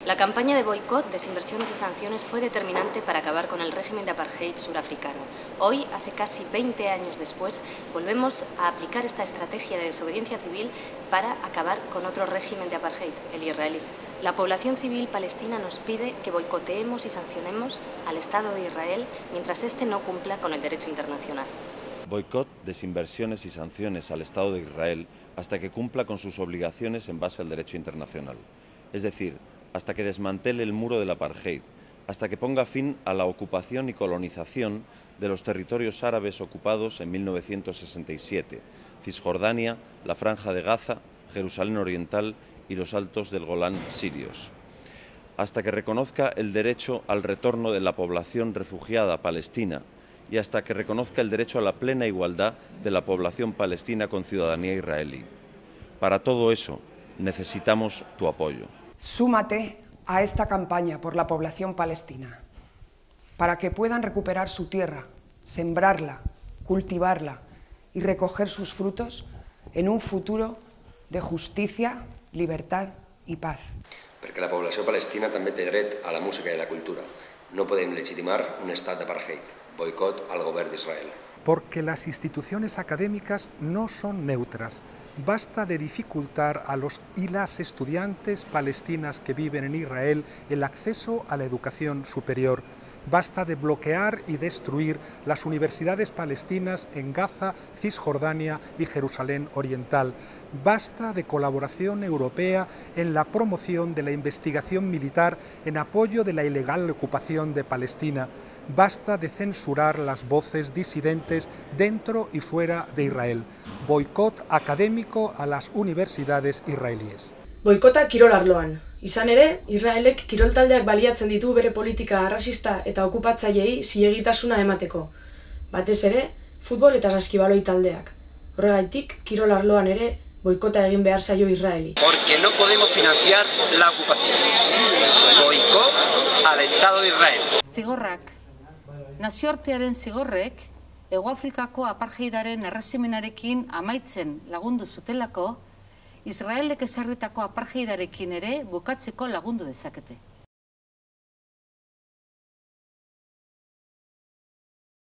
La campaña de boicot, desinversiones y sanciones fue determinante para acabar con el régimen de apartheid surafricano. Hoy, hace casi 20 años después, volvemos a aplicar esta estrategia de desobediencia civil para acabar con otro régimen de apartheid, el israelí. La población civil palestina nos pide que boicoteemos y sancionemos al Estado de Israel mientras éste no cumpla con el derecho internacional. Boicot, desinversiones y sanciones al Estado de Israel hasta que cumpla con sus obligaciones en base al derecho internacional. Es decir, hasta que desmantele el muro del apartheid, hasta que ponga fin a la ocupación y colonización de los territorios árabes ocupados en 1967, Cisjordania, la Franja de Gaza, Jerusalén Oriental y los Altos del Golán sirios. Hasta que reconozca el derecho al retorno de la población refugiada palestina y hasta que reconozca el derecho a la plena igualdad de la población palestina con ciudadanía israelí. Para todo eso necesitamos tu apoyo. Súmate a esta campaña por la población palestina, para que puedan recuperar su tierra, sembrarla, cultivarla y recoger sus frutos en un futuro de justícia, libertad i paz. Perquè la població palestina també té dret a la música i a la cultura. No podem legitimar un estat d'apartheid. Boicot al govern d'Israel. Porque las instituciones académicas no son neutras. Basta de dificultar a los y las estudiantes palestinas que viven en Israel el acceso a la educación superior. Basta de bloquear y destruir las universidades palestinas en Gaza, Cisjordania y Jerusalén Oriental. Basta de colaboración europea en la promoción de la investigación militar en apoyo de la ilegal ocupación de Palestina. Basta de censurar las voces disidentes dentro y fuera de Israel. Boicot académico a las universidades israelíes. Boikota kirol arloan. Izan ere, Israelek kirol taldeak baliatzen ditu bere politika arrasista eta okupatzaileei zilegitasuna emateko. Batez ere, futbol eta saskibaloi taldeak. Horregaitik, kirol arloan ere boikota egin behar zaio Israeli. Porque no podemos financiar la ocupación. Boicot al Estado de Israel. Zigorrak. Nazioartearen zigorrek, Hegoafrikako apartheidaren erregimenarekin amaitzen lagundu zutelako, Israelek ezarritako apartheidarekin ere bukatzeko lagundu dezakete.